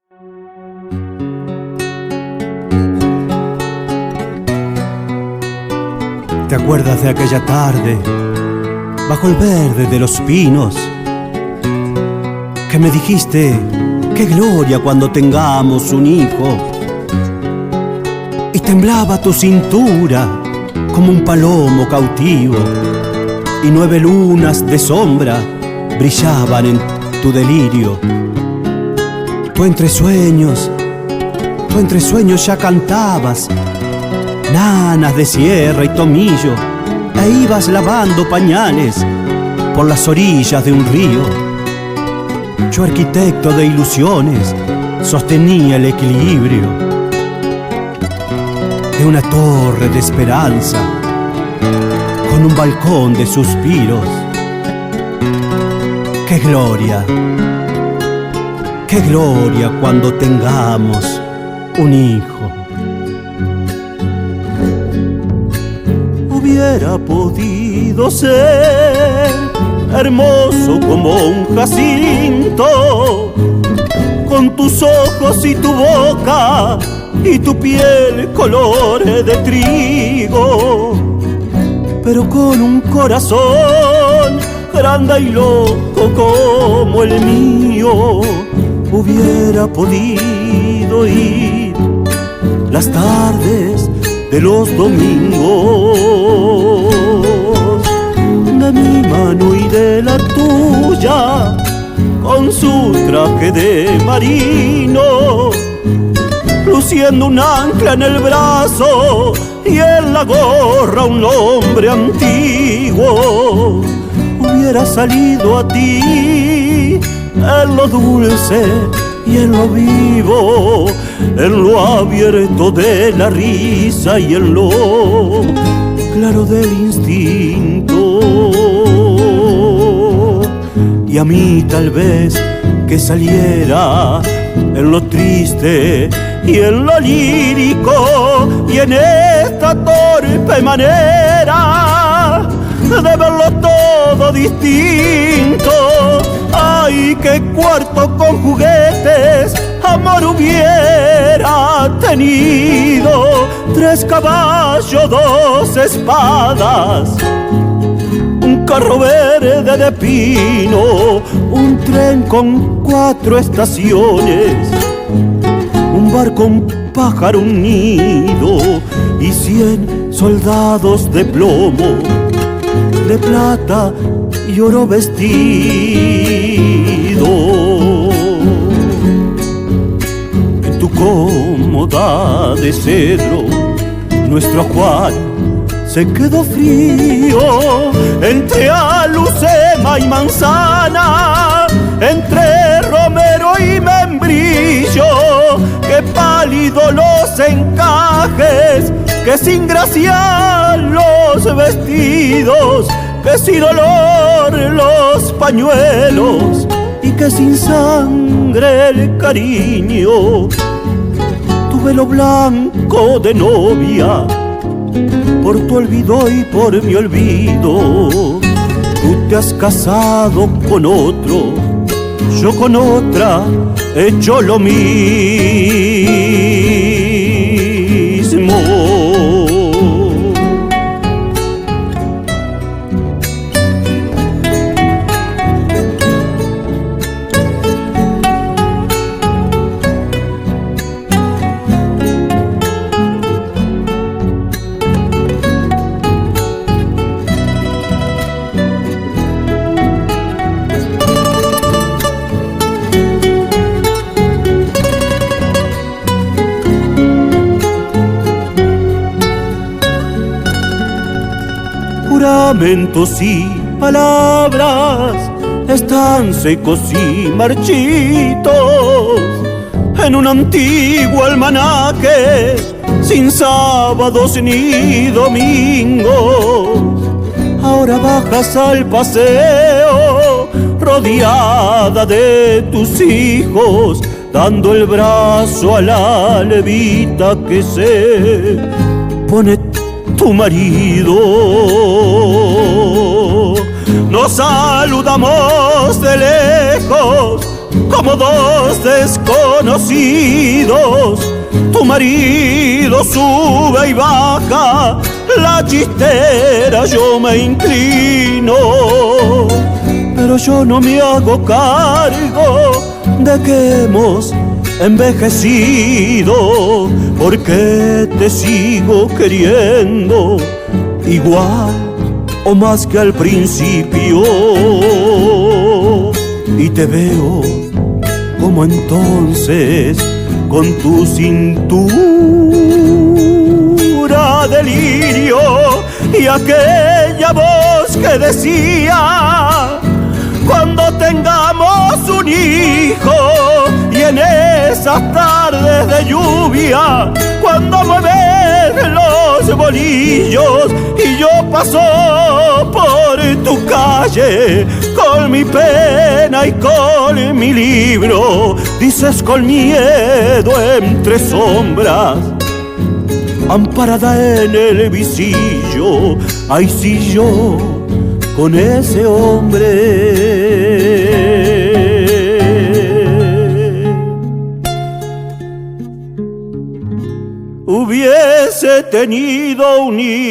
¿Te acuerdas de aquella tarde, bajo el verde de los pinos, que me dijiste, qué gloria cuando tengamos un hijo? Y temblaba tu cintura como un palomo cautivo, y 9 lunas de sombra brillaban en tu delirio. Tú entre sueños ya cantabas nanas de sierra y tomillo, e ibas lavando pañales por las orillas de un río. Yo, arquitecto de ilusiones, sostenía el equilibrio de una torre de esperanza con un balcón de suspiros. ¡Qué gloria cuando tengamos un hijo! Hubiera podido ser hermoso como un jacinto, con tus ojos y tu boca y tu piel color de trigo, pero con un corazón grande y loco como el mío. Hubiera podido ir las tardes de los domingos de mi mano y de la tuya, con su traje de marino, luciendo un ancla en el brazo y en la gorra un hombre antiguo. Hubiera salido a ti en lo dulce y en lo vivo, en lo abierto de la risa y en lo claro del instinto. Y a mí tal vez que saliera en lo triste y en lo lírico, y en esta torpe manera de verlo todo distinto. Ay, qué cuarto con juguetes amor hubiera tenido: 3 caballos, 2 espadas, un carro verde de pino, un tren con 4 estaciones, un barco, un pájaro, un nido, y 100 soldados de plomo, de plata y oro vestido. En tu cómoda de cedro, nuestro Juan se quedó frío, entre alucema y manzana, entre romero y membrillo. Qué pálido los encajes, que sin gracia los vestidos, que sin olor los pañuelos, y que sin sangre el cariño. Tu velo blanco de novia, por tu olvido y por mi olvido. Tú te has casado con otro, yo con otra he hecho lo mismo. Juramentos y palabras están secos y marchitos en un antiguo almanaque, sin sábados ni domingos. Ahora bajas al paseo rodeada de tus hijos, dando el brazo a la levita que se pone tu marido. Nos saludamos de lejos como 2 desconocidos conocidos. Tu marido sube y baja la chistera, yo me inclino, pero yo no me hago cargo de que hemos envejecido, porque te sigo queriendo igual o más que al principio, y te veo como entonces con tu cintura de lirio y aquella voz que decía: cuando tengamos un hijo, y en esas tardes de lluvia, cuando mueven los bolillos y yo paso por tu calle con mi pena y con mi libro, dices con miedo entre sombras, amparada en el visillo, ay, si yo con ese hombre hubiese tenido un hijo.